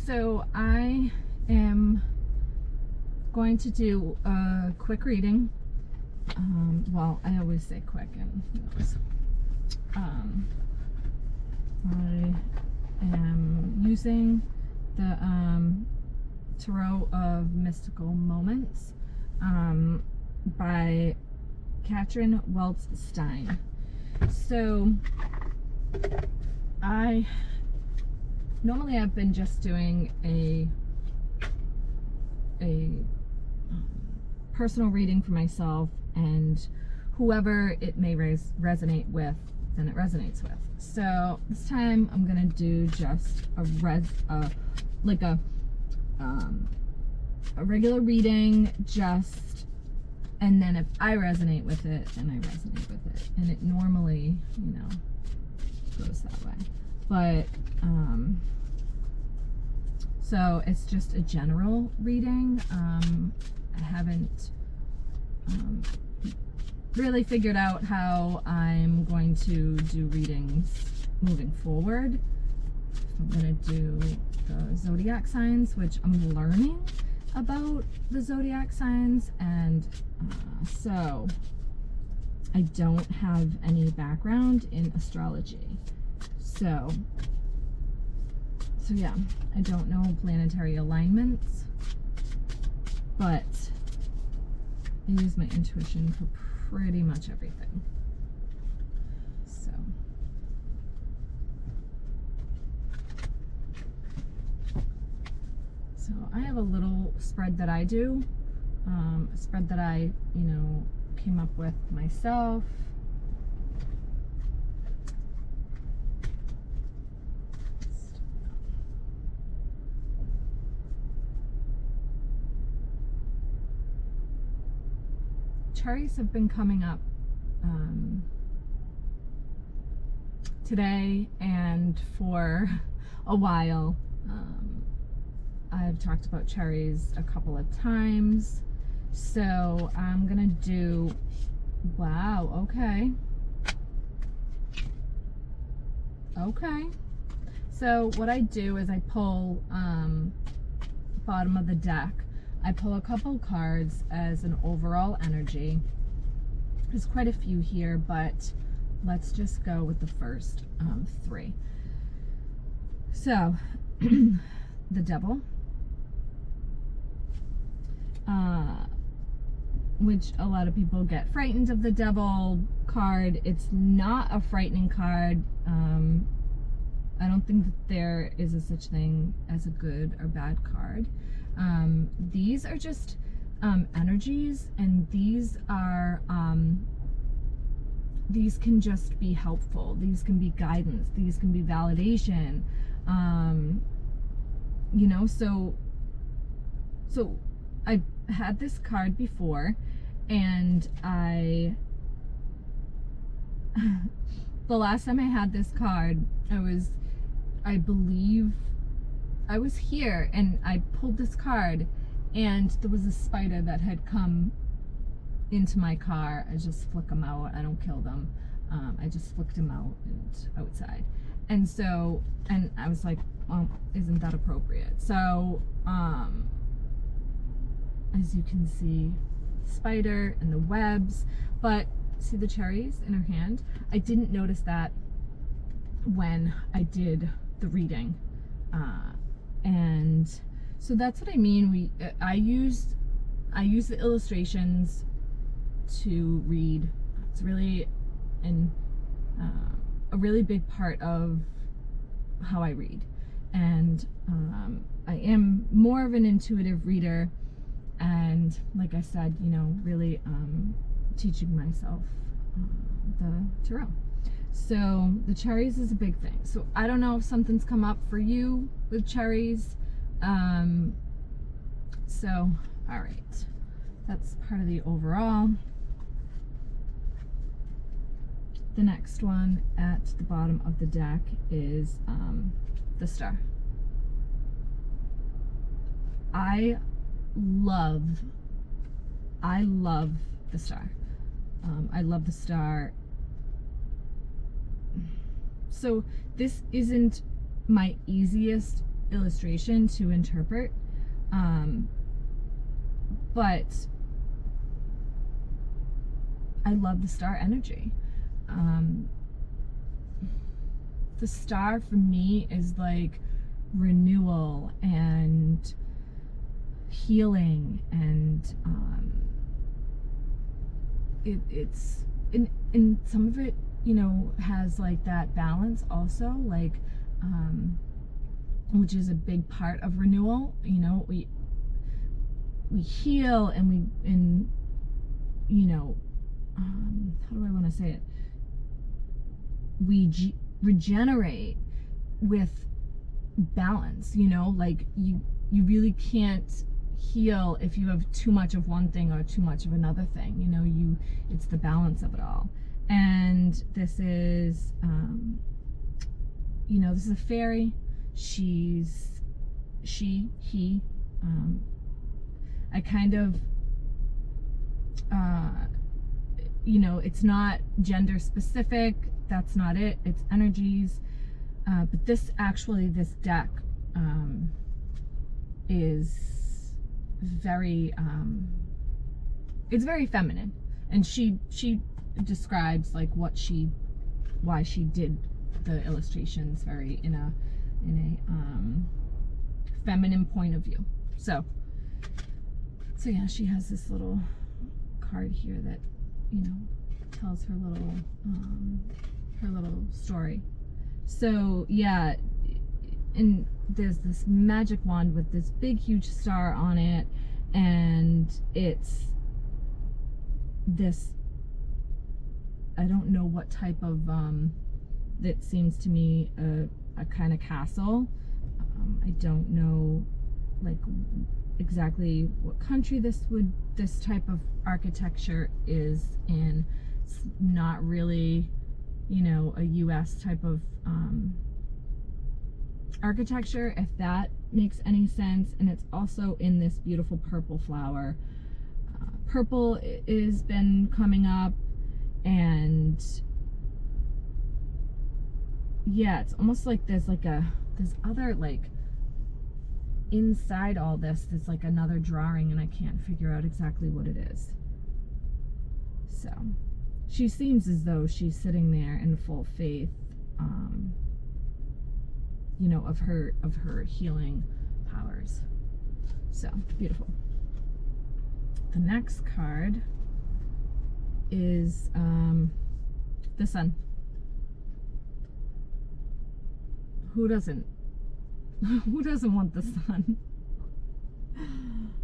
So I am going to do a quick reading. Well, I always say quick, and who knows. I am using the Tarot of Mystical Moments by Katrin Weltstein. So normally I've been just doing a personal reading for myself, and whoever it may resonate with, then it resonates with. So this time I'm gonna do just a regular reading, and then if I resonate with it, then I resonate with it, and it normally, goes that way. But so it's just a general reading. I haven't really figured out how I'm going to do readings moving forward. I'm going to do the zodiac signs, which I'm learning about the zodiac signs, and so I don't have any background in astrology. So yeah, I don't know planetary alignments, but I use my intuition for pretty much everything. So I have a little spread that I do, a spread that I, came up with myself. Cherries have been coming up today and for a while. I've talked about cherries a couple of times, so I'm gonna do, wow, okay. So what I do is I pull bottom of the deck. I pull a couple cards as an overall energy. There's quite a few here, but let's just go with the first three. So, the Devil, which a lot of people get frightened of the Devil card. It's not a frightening card. I don't think that there is a such thing as a good or bad card. These are just energies, and these can just be helpful. These can be guidance. These can be validation. So I've had this card before, and the last time I had this card, I believe I was here, and I pulled this card, and there was a spider that had come into my car. I just flick them out. I don't kill them. I just flicked them out and outside. And so, and I was like, well, isn't that appropriate? So, as you can see, spider and the webs, but see the cherries in her hand? I didn't notice that when I did the reading. And so that's what I mean. I use the illustrations to read. It's really a really big part of how I read. And I am more of an intuitive reader, and like I said, really teaching myself the tarot. So the cherries is a big thing. So I don't know if something's come up for you with cherries. So, all right, that's part of the overall. The next one at the bottom of the deck is the Star. I love the Star. I love the Star. So this isn't my easiest illustration to interpret. But I love the star energy. The star for me is like renewal and healing, and it's in some of it, you know, has like that balance also, like which is a big part of renewal. You know, we heal and you know, how do I want to say it? We regenerate with balance, you know, like you really can't heal if you have too much of one thing or too much of another thing, you know. It's the balance of it all. And this is you know, this is a fairy. He I kind of you know, it's not gender specific, that's not it, it's energies. But this deck is very it's very feminine, and she describes like why she did the illustrations very in a feminine point of view. So yeah, she has this little card here that, you know, tells her little story. So yeah, and there's this magic wand with this big huge star on it, and it's this, I don't know what type of that seems to me a kind of castle. I don't know like exactly what country this type of architecture is in. It's not really, you know, a US type of architecture, if that makes any sense. And it's also in this beautiful purple flower. Purple has been coming up, and yeah, it's almost like there's other, like, inside all this, there's like another drawing, and I can't figure out exactly what it is. So she seems as though she's sitting there in full faith, you know, of her healing powers. So beautiful. The next card is the Sun. Who doesn't want the Sun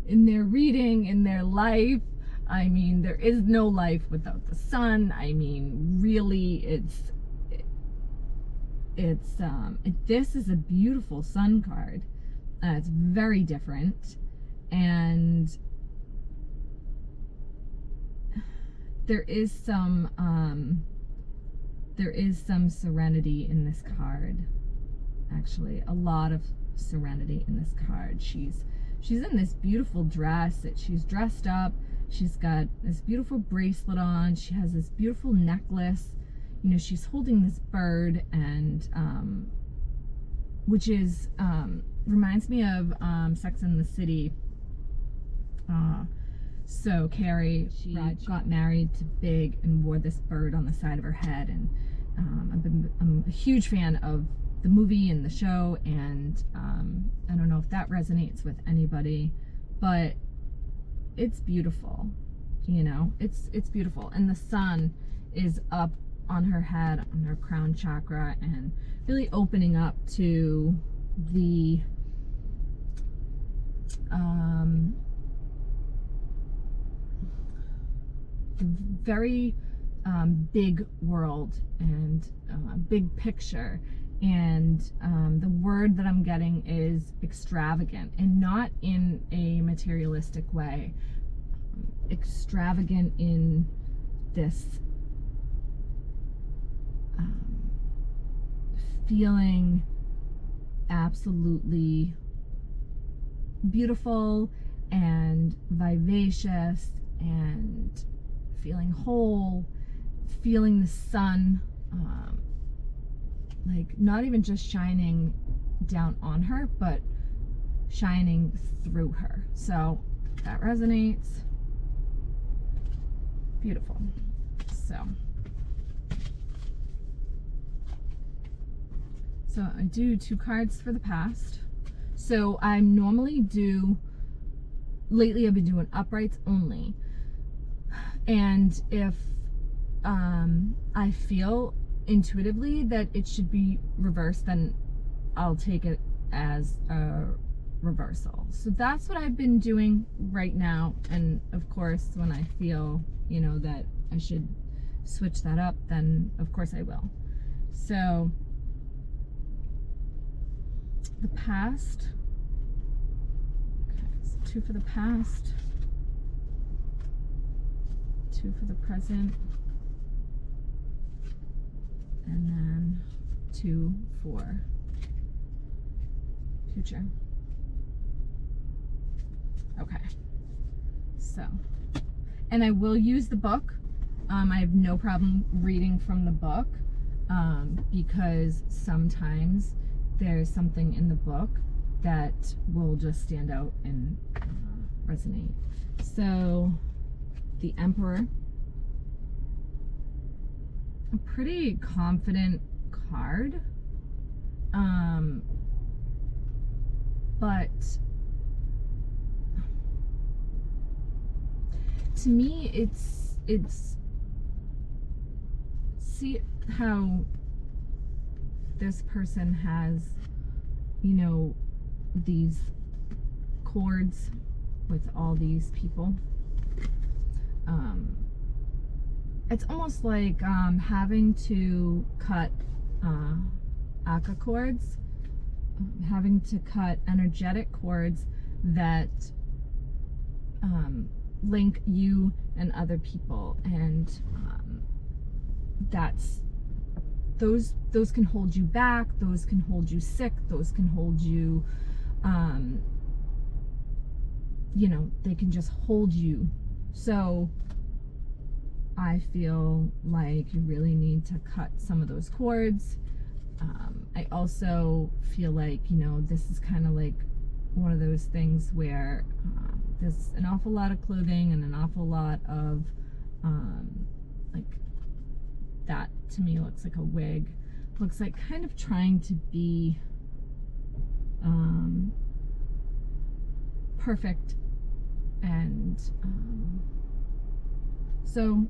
in their reading, in their life? I mean, there is no life without the Sun. I mean, really, this is a beautiful Sun card. It's very different, and there is some serenity in this card. Actually, a lot of serenity in this card. She's in this beautiful dress that she's dressed up. She's got this beautiful bracelet on. She has this beautiful necklace. You know, she's holding this bird, and which is reminds me of Sex and the City. So Carrie, she got married to Big and wore this bird on the side of her head, and I'm a huge fan of the movie and the show, and I don't know if that resonates with anybody, but it's beautiful. You know, it's beautiful. And the Sun is up on her head, on her crown chakra, and really opening up to the very big world and big picture. And the word that I'm getting is extravagant, and not in a materialistic way. Extravagant in this feeling absolutely beautiful and vivacious, and feeling whole, feeling the sun, like not even just shining down on her, but shining through her. So that resonates. Beautiful. So I do 2 cards for the past. So I normally do, lately I've been doing uprights only. And if I feel intuitively that it should be reversed, then I'll take it as a reversal. So that's what I've been doing right now. And of course, when I feel, you know, that I should switch that up, then of course I will. So the past, okay, so 2 for the past, 2 for the present, and then 2 for future. Okay, so, and I will use the book. I have no problem reading from the book, because sometimes there's something in the book that will just stand out and resonate. So the Emperor, a pretty confident card, but to me it's see how this person has, you know, these cords with all these people. It's almost like having to cut Aka cords, having to cut energetic cords that link you and other people, and that's those can hold you back, those can hold you sick, those can hold you, you know, they can just hold you. So I feel like you really need to cut some of those cords. I also feel like, you know, this is kind of like one of those things where there's an awful lot of clothing and an awful lot of like, that to me looks like a wig. Looks like kind of trying to be perfect, and so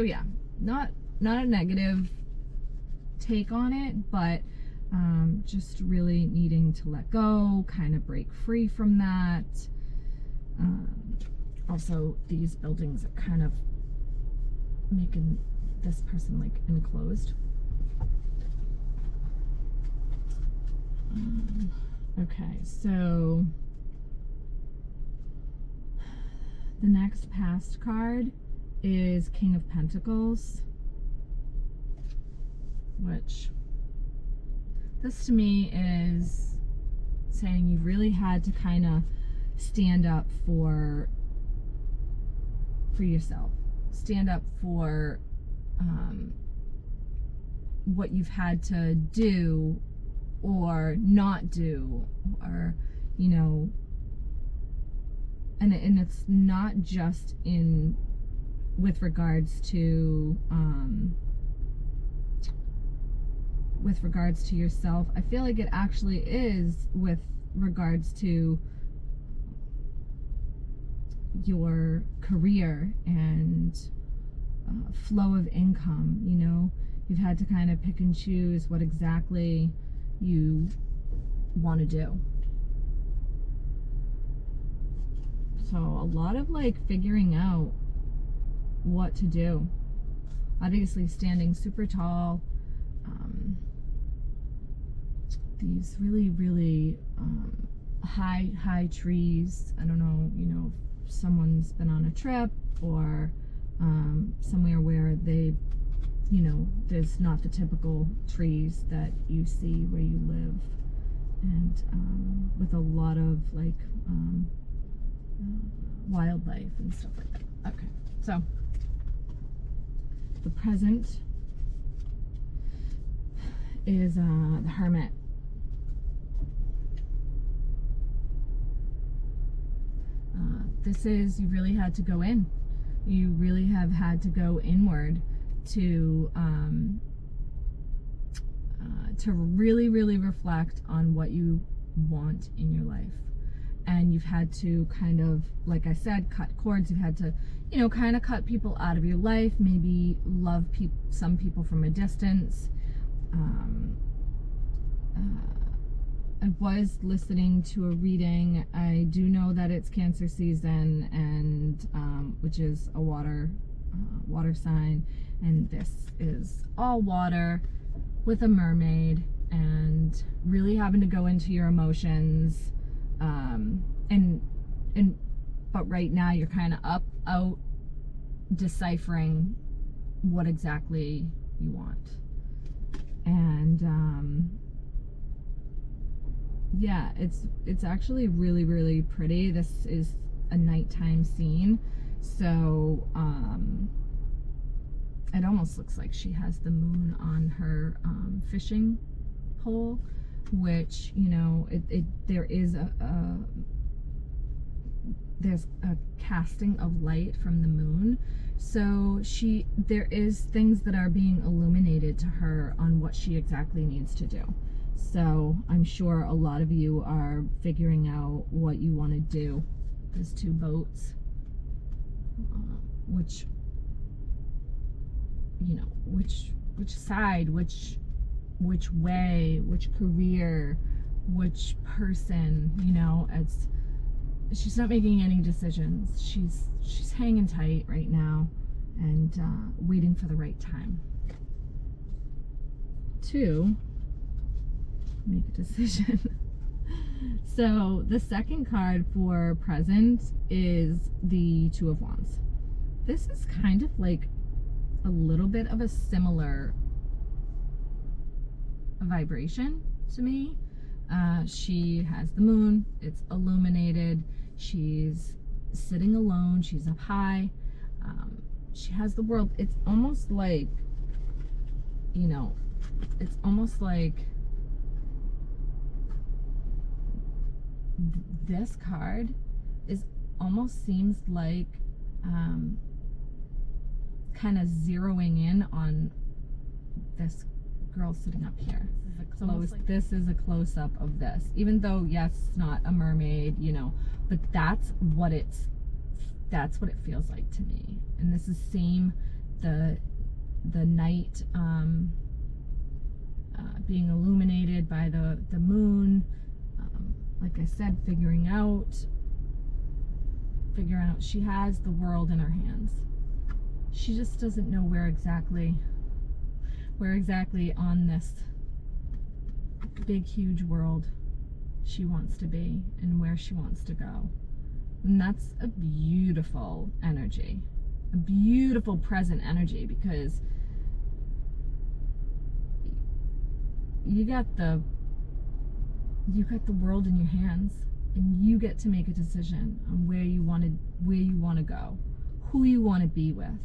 yeah, not a negative take on it, but just really needing to let go, kind of break free from that. Also, these buildings are kind of making this person like enclosed. Okay, so the next past card is King of Pentacles, which this to me is saying you really had to kind of stand up for yourself, stand up for what you've had to do or not do, or, you know, and it's not just in with regards to yourself. I feel like it actually is with regards to your career and flow of income. You know, you've had to kind of pick and choose what exactly you want to do. So a lot of like figuring out what to do. Obviously standing super tall. These really high trees. I don't know, you know, if someone's been on a trip or somewhere where they, you know, there's not the typical trees that you see where you live, and with a lot of like wildlife and stuff like that. Okay, so the present is the Hermit. you really had to go in. You really have had to go inward to really, really reflect on what you want in your life. And you've had to kind of, like I said, cut cords. You've had to, kind of cut people out of your life, maybe love some people from a distance. I was listening to a reading. I do know that it's Cancer season, and which is a water sign, and this is all water with a mermaid, and really having to go into your emotions, but right now you're kind of out deciphering what exactly you want. And yeah, it's actually really, really pretty. This is a nighttime scene, so it almost looks like she has the moon on her fishing pole, which, there is there's a casting of light from the moon, so there is things that are being illuminated to her on what she exactly needs to do. So I'm sure a lot of you are figuring out what you want to do. There's two boats, which side, which way, which career, which person, she's not making any decisions. She's hanging tight right now and waiting for the right time to make a decision. So the second card for present is the Two of Wands. This is kind of like a little bit of a similar vibration to me. She has the moon, it's illuminated, she's sitting alone, she's up high, she has the world. It's almost like, this card almost seems like kind of zeroing in on this girl sitting up here. This is a close-up of this, even though yes, it's not a mermaid, but that's what it feels like to me. And this is same the night being illuminated by the moon, like I said, figuring out she has the world in her hands. She just doesn't know where exactly on this big, huge world she wants to be and where she wants to go. And that's a beautiful energy, a beautiful present energy, because you got the world in your hands, and you get to make a decision on where you want to go, who you want to be with,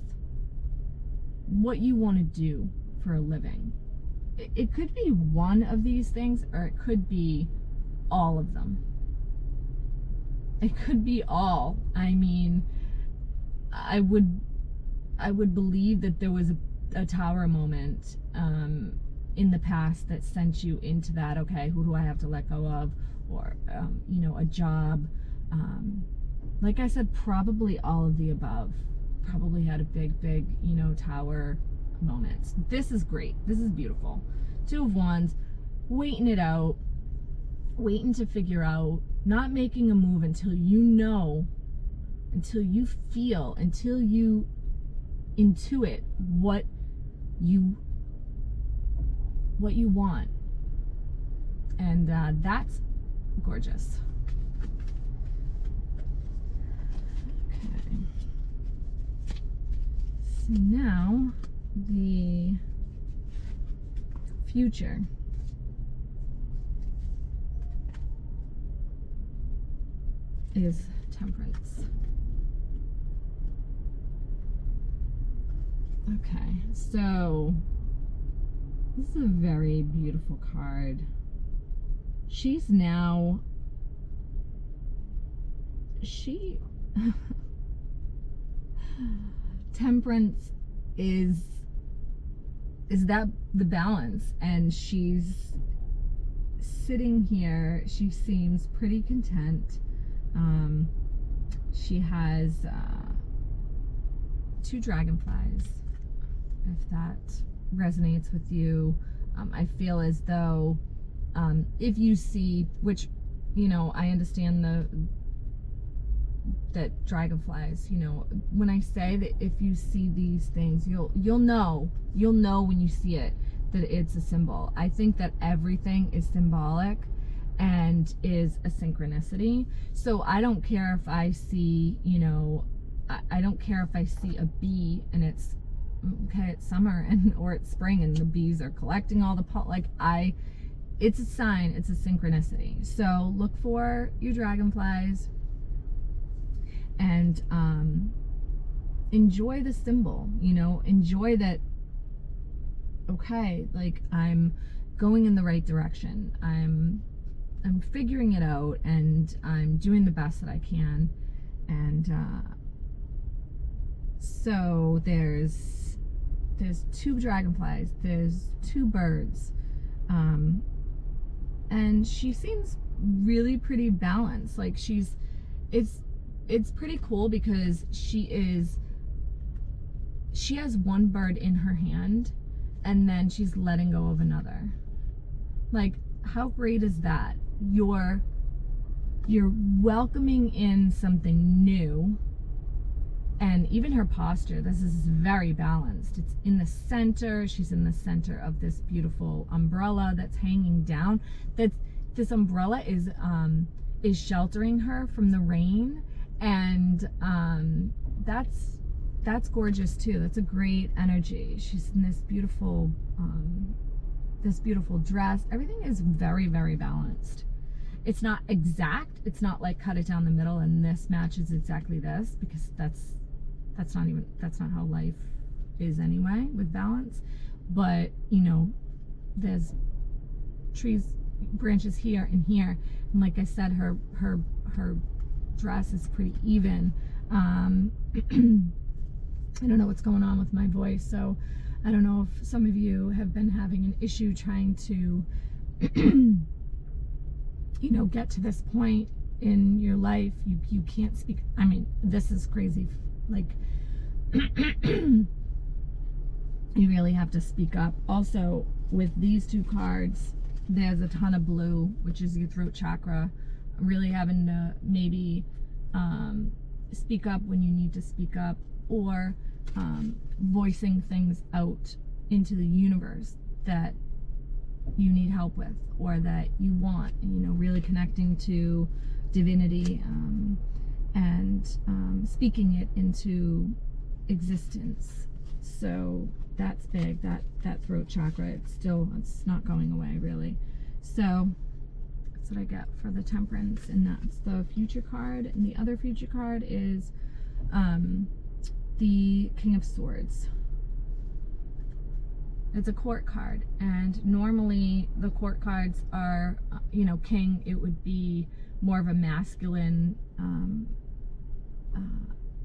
what you want to do for a living. It could be one of these things, or it could be all of them. It could be all. I mean, I would believe that there was a tower moment in the past that sent you into that, okay, who do I have to let go of, or a job. Like I said, probably all of the above. Probably had a big, tower moments. This is great. This is beautiful. Two of Wands, waiting it out, waiting to figure out, not making a move until until you feel, until you intuit what you want. And that's gorgeous. Okay. So now the future. Is Temperance. Okay, so this is a very beautiful card. She's now, Temperance is that the balance, and she's sitting here. She seems pretty content. She has 2 dragonflies, if that resonates with you. I feel as though if you see, which, you know, I understand that dragonflies, you know, when I say that if you see these things, you'll know when you see it that it's a symbol. I think that everything is symbolic and is a synchronicity. So I don't care if I see, you know, I don't care if I see a bee and it's okay, it's summer and or it's spring and the bees are collecting all the it's a sign, it's a synchronicity. So look for your dragonflies and enjoy the symbol, you know, enjoy that, okay, like I'm going in the right direction. I'm figuring it out and I'm doing the best that I can. And so there's 2 dragonflies, there's 2 birds, and she seems really pretty balanced. Like it's pretty cool because she has one bird in her hand and then she's letting go of another. Like, how great is that? You're welcoming in something new. And even her posture, this is very balanced. It's in the center. She's in the center of this beautiful umbrella that's hanging down. This umbrella is sheltering her from the rain, and that's gorgeous too. That's a great energy. She's in this beautiful dress. Everything is very, very balanced. It's not exact. It's not like cut it down the middle and this matches exactly this, because that's not how life is anyway with balance. But, you know, there's trees, branches here and here, and like I said, her dress is pretty even. I don't know what's going on with my voice, so I don't know if some of you have been having an issue trying to you know, get to this point in your life. You can't speak. I mean, this is crazy. Like, you really have to speak up. Also, with these 2 cards, there's a ton of blue, which is your throat chakra. Really having to maybe speak up when you need to speak up, or voicing things out into the universe that you need help with or that you want, you know, really connecting to divinity and speaking it into existence. So that's big, that throat chakra. It's not going away, really. So that's what I get for the Temperance, and that's the future card. And the other future card is the King of Swords. It's a court card, and normally the court cards are, you know, king, it would be more of a masculine,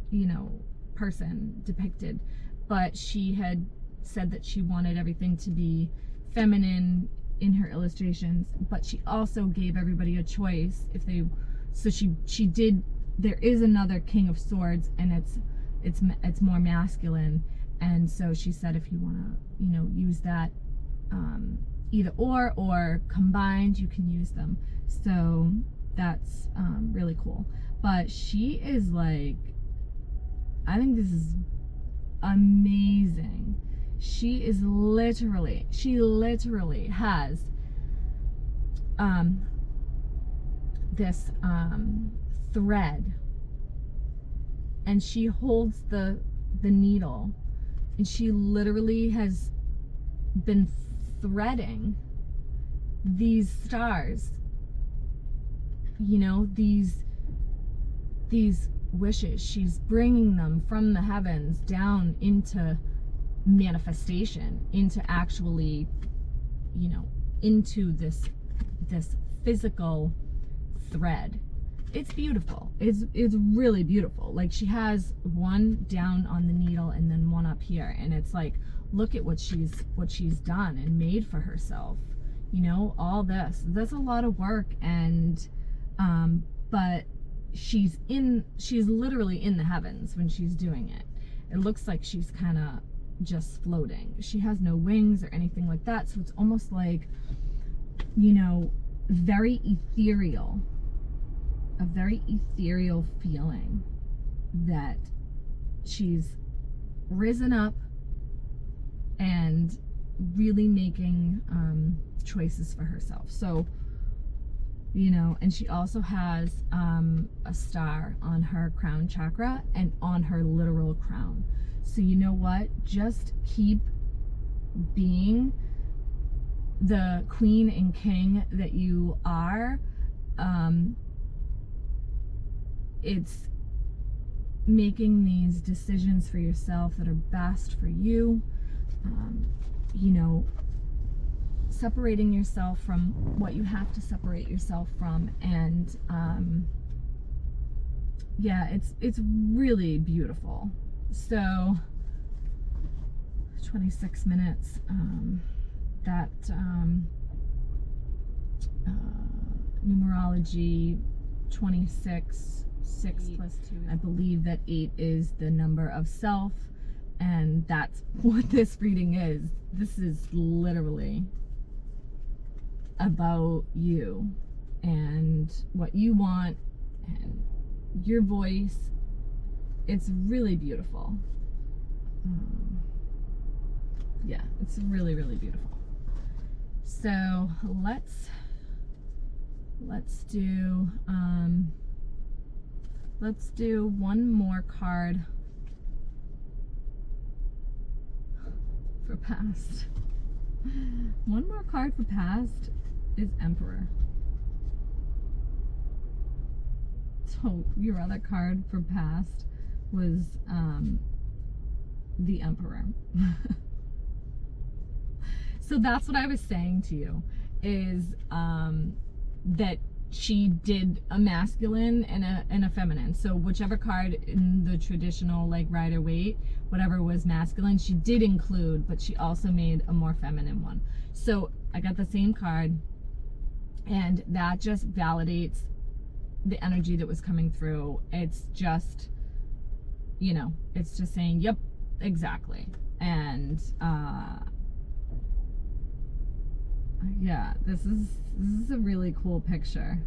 you know, person depicted. But she had said that she wanted everything to be feminine in her illustrations, but she also gave everybody a choice if they, so she did, there is another King of Swords, and it's more masculine. And so she said, if you want to, you know, use that either or combined, you can use them. So that's really cool. But she is like, I think this is amazing. She literally has this thread, and she holds the needle, and she literally has been threading these stars, you know, these wishes. She's bringing them from the heavens down into manifestation, into actually, you know, into this physical thread. it's beautiful. It's really beautiful. Like, she has one down on the needle and then one up here, and it's like, look at what she's done and made for herself. You know, all this. That's a lot of work, and but she's literally in the heavens when she's doing it. It looks like she's kind of just floating. She has no wings or anything like that, so it's almost like, you know, very ethereal. A very ethereal feeling that she's risen up and really making choices for herself. So, you know, and she also has a star on her crown chakra and on her literal crown. So you know what? Just keep being the queen and king that you are. It's making these decisions for yourself that are best for you. You know, separating yourself from what you have to separate yourself from, and yeah, it's really beautiful. So 26 minutes. That numerology 26, 6 plus 2. I believe that 8 is the number of self, and that's what this reading is. This is literally about you and what you want and your voice. It's really beautiful. Yeah, it's really, really beautiful. So let's do one more card for past. One more card for past is Emperor. So your other card for past was the Emperor. So that's what I was saying to you, is that she did a masculine and a feminine. So whichever card in the traditional, like, Rider-Waite, whatever was masculine, she did include, but she also made a more feminine one. So I got the same card, and that just validates the energy that was coming through. It's just, you know, it's just saying, yep, exactly. And yeah, this is a really cool picture.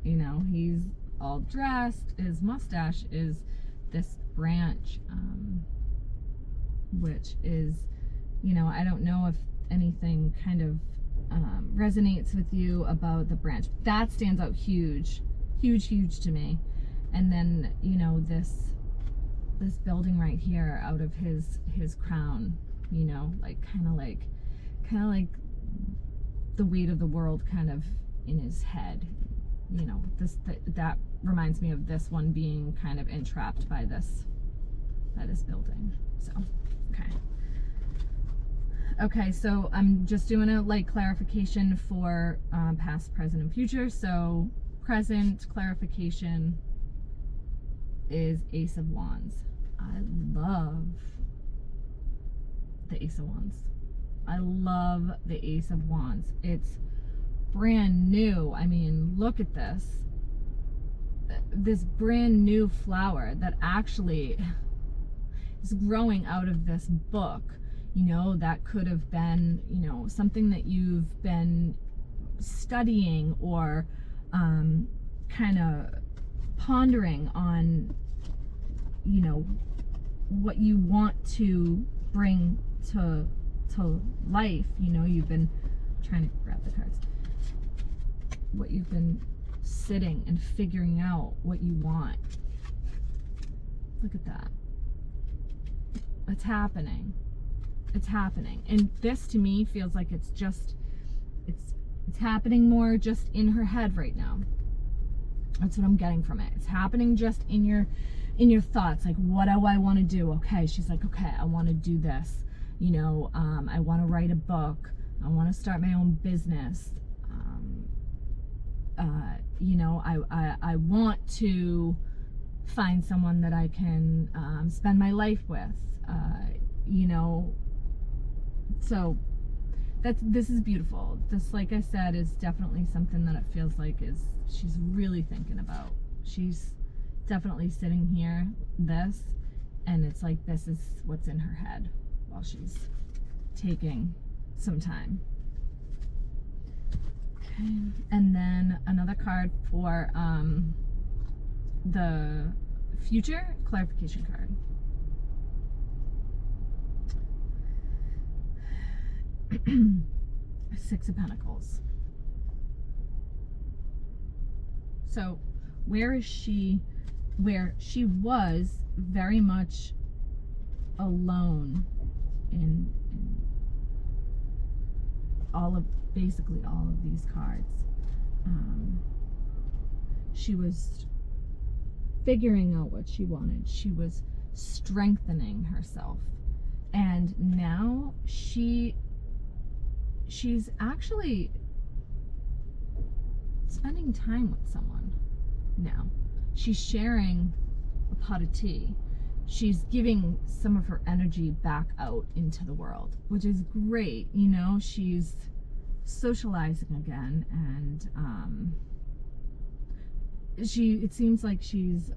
You know, he's all dressed. His mustache is this branch, which is, you know, I don't know if anything kind of resonates with you about the branch. That stands out huge, huge, huge to me. And then, you know, this building right here out of his crown, you know, like kind of like the weight of the world kind of in his head. You know, that reminds me of this one being kind of entrapped by this building. So okay, so I'm just doing a like clarification for past, present, and future. So present clarification is Ace of Wands. I love the Ace of Wands. I love the Ace of Wands. It's brand new. I mean, look at this brand new flower that actually is growing out of this book. You know, that could have been, you know, something that you've been studying or kind of pondering on, you know, what you want to bring to life. You know, you've been trying to grab the cards. What you've been sitting and figuring out what you want. Look at that. It's happening. It's happening. And this to me feels like it's happening more just in her head right now. That's what I'm getting from it. It's happening just in your thoughts. Like, what do I want to do? Okay, she's like, okay, I want to do this. You know, I want to write a book. I want to start my own business. You know, I want to find someone that I can spend my life with. You know, so this is beautiful. This, like I said, is definitely something that it feels like she's really thinking about. She's definitely sitting here, and it's like this is what's in her head while she's taking some time. Okay, and then another card for the future clarification card. Six of Pentacles. So where she was very much alone in basically all of these cards. She was figuring out what she wanted. She was strengthening herself, and now she's actually spending time with someone now. She's sharing a pot of tea. She's giving some of her energy back out into the world, which is great. You know, she's socializing again, and it seems like she's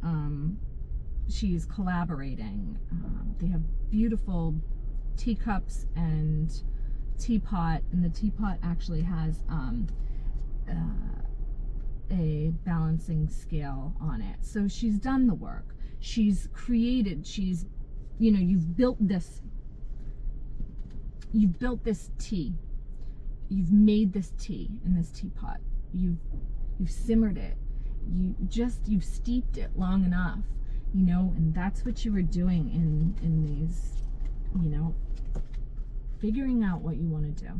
collaborating. They have beautiful teacups and teapot, and the teapot actually has a balancing scale on it. So she's done the work. She's created, you know, you've built this tea. You've made this tea in this teapot. You've simmered it. You've steeped it long enough, you know, and that's what you were doing in these, you know, figuring out what you want to do.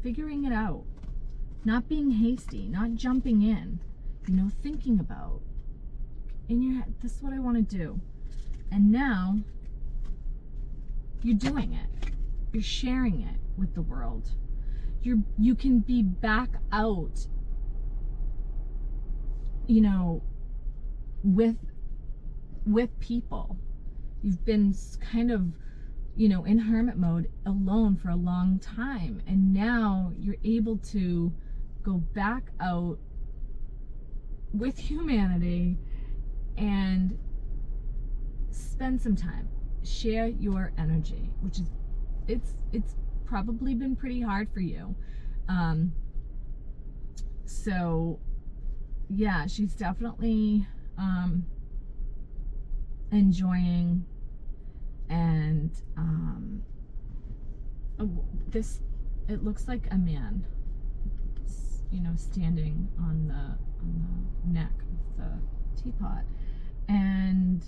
Figuring it out. Not being hasty, not jumping in, you know, thinking about in your head, this is what I want to do. And now you're doing it. You're sharing it with the world. You can be back out, you know, with people. You've been kind of, you know, in hermit mode, alone for a long time, and now you're able to go back out with humanity and spend some time, share your energy, which is it's probably been pretty hard for you. So yeah, she's definitely enjoying, and it looks like a man, you know, standing on the neck of the teapot, and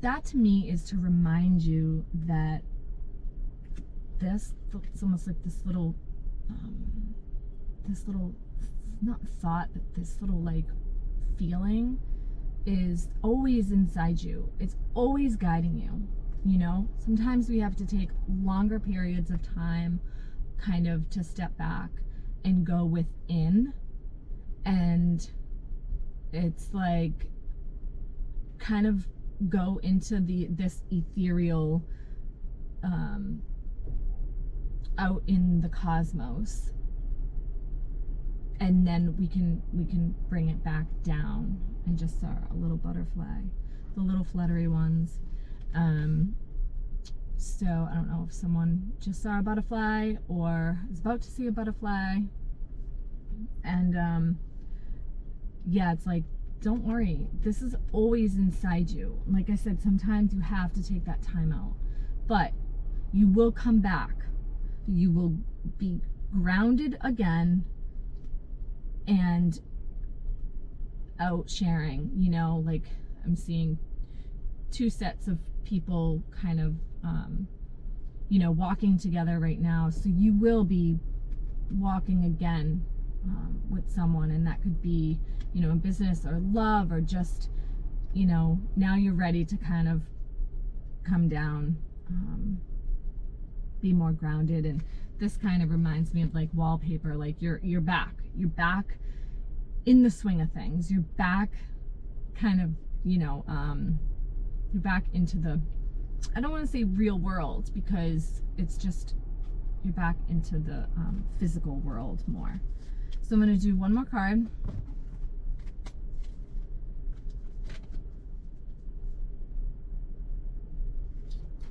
that to me is to remind you that it's almost like this little not thought, but this little like feeling is always inside you. It's always guiding you, you know. Sometimes we have to take longer periods of time kind of to step back and go within, and it's like kind of go into this ethereal out in the cosmos, and then we can bring it back down. I just saw a little butterfly, the little fluttery ones. So I don't know if someone just saw a butterfly or is about to see a butterfly. And yeah, it's like, don't worry, this is always inside you. Like I said, sometimes you have to take that time out, but you will come back. You will be grounded again and out sharing, you know. Like I'm seeing two sets of people kind of you know, walking together right now. So you will be walking again with someone, and that could be, you know, in business or love, or just, you know, now you're ready to kind of come down, be more grounded. And this kind of reminds me of like wallpaper. Like you're back in the swing of things. You're back kind of, you're back into the, I don't want to say real world, because it's just, you're back into the physical world more. So I'm going to do one more card.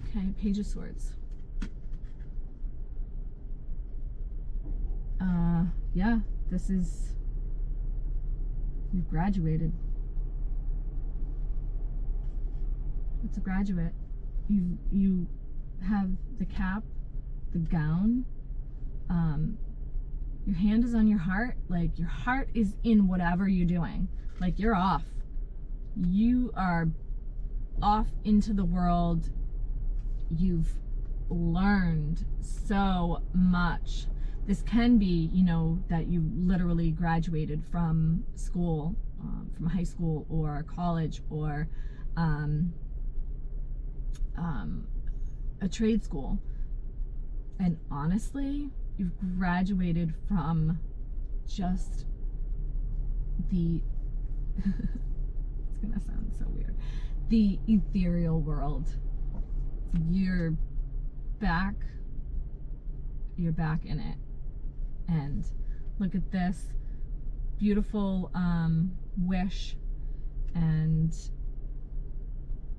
Okay, Page of Swords. Yeah, this is, you've graduated. What's a graduate? You have the cap, the gown, your hand is on your heart, like your heart is in whatever you're doing. Like you're off. You are off into the world. You've learned so much. This can be, that you literally graduated from school, from high school or college, or a trade school. And honestly, you've graduated from just the, it's gonna sound so weird, the ethereal world. You're back in it. And look at this beautiful wish, and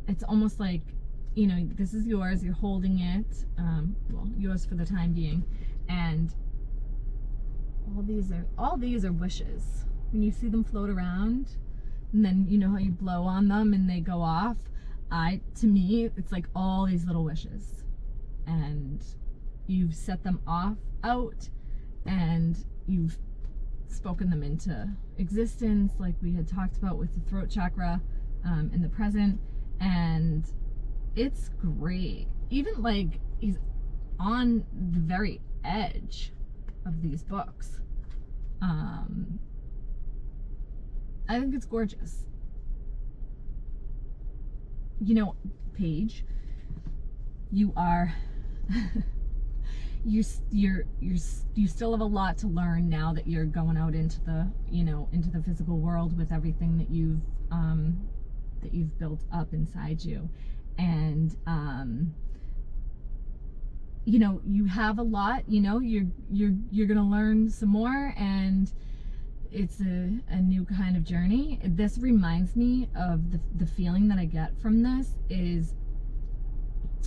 it's almost like, this is yours, you're holding it, well, yours for the time being, and all these are wishes. When you see them float around, and then you know how you blow on them and they go off, to me, it's like all these little wishes, and you've set them out, and you've spoken them into existence, like we had talked about with the throat chakra, in the present. And it's great. Even like he's on the very edge of these books. I think it's gorgeous. Paige, you are you still have a lot to learn now that you're going out into the into the physical world with everything that you've built up inside you. And you have a lot, you're gonna learn some more, and it's a new kind of journey. This reminds me of the feeling that I get from this is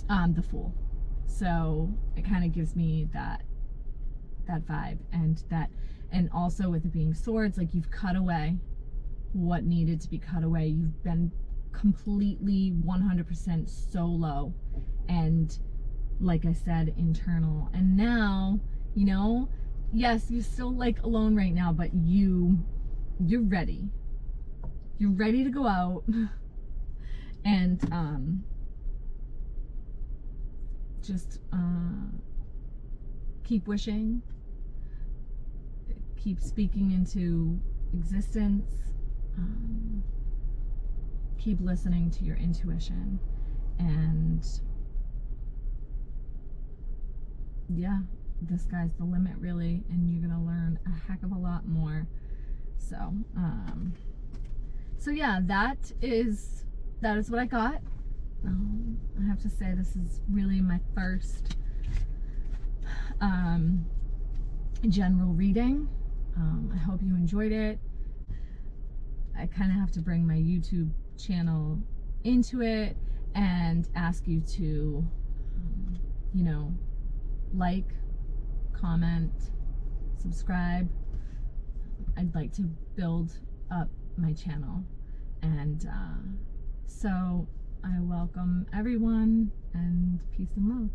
the Fool. So it kind of gives me that vibe, and also with it being swords, like you've cut away what needed to be cut away. You've been completely 100% solo, and like I said, internal. And now, yes, you're still like alone right now, but you're ready. You're ready to go out and just keep wishing, keep speaking into existence, keep listening to your intuition, and yeah, the sky's the limit, really, and you're gonna learn a heck of a lot more. So yeah, that is what I got. I have to say, this is really my first general reading. I hope you enjoyed it. I kind of have to bring my YouTube channel into it and ask you to, like, comment, subscribe. I'd like to build up my channel, and so I welcome everyone, and peace and love.